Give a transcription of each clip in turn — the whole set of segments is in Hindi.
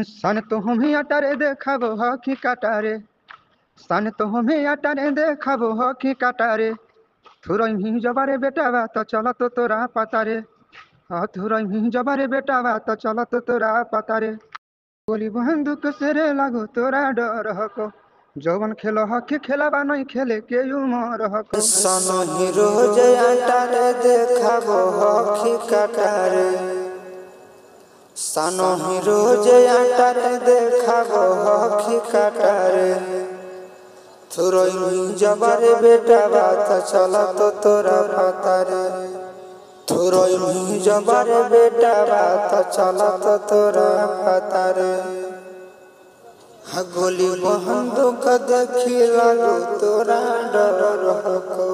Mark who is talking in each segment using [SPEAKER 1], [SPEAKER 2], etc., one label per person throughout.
[SPEAKER 1] सन तो हमें अटारे देखाबो हकी काटारे सन तो हमें अटारे देखाबो हकी काटारे थुरई जबारे बेटावा तो चला तो तोरा पतारे थुरई जबारे बेटावा तो चला तो तोरा पतारे गोली बंदूक से रे लागो तोरा डर हको जवन खेलो हकी खेलाबा नहीं खेले के उमर हको
[SPEAKER 2] सनो हीरो जयाटारे देखाबो हकी काटारे सनो हीरो जयाटारे देखाबो हकी काटारे थुरई जबारे बेटा बात चला तो तोरा पतारे थुरई जबारे बेटा बात चला तो तोरा पतारे गोली बंदूक देखी लागो तोरा डर हको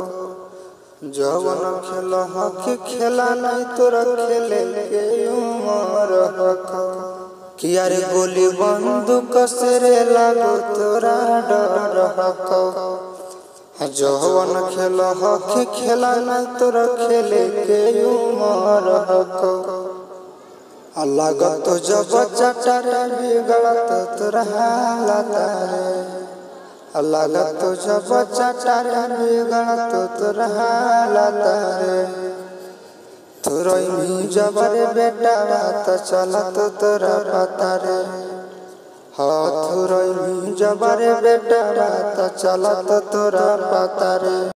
[SPEAKER 2] जवन खेल हकी खेला नहीं तोरा खेले के उमर हको किया रे गोली बंदूक से रे लागो तोरा डर हको जवन खेल हकी खेला नहीं तोरा खेले के उमर हको लागत तो जब चटारे बिगड़त तोरा हालत रे लागत तो जब चटारे बिगड़त तोरा हालत रे थुरई जबारे बेटा बात चलत तोरा पतारे थुरई जबारे बेटा बात चलत तोरा पतारे।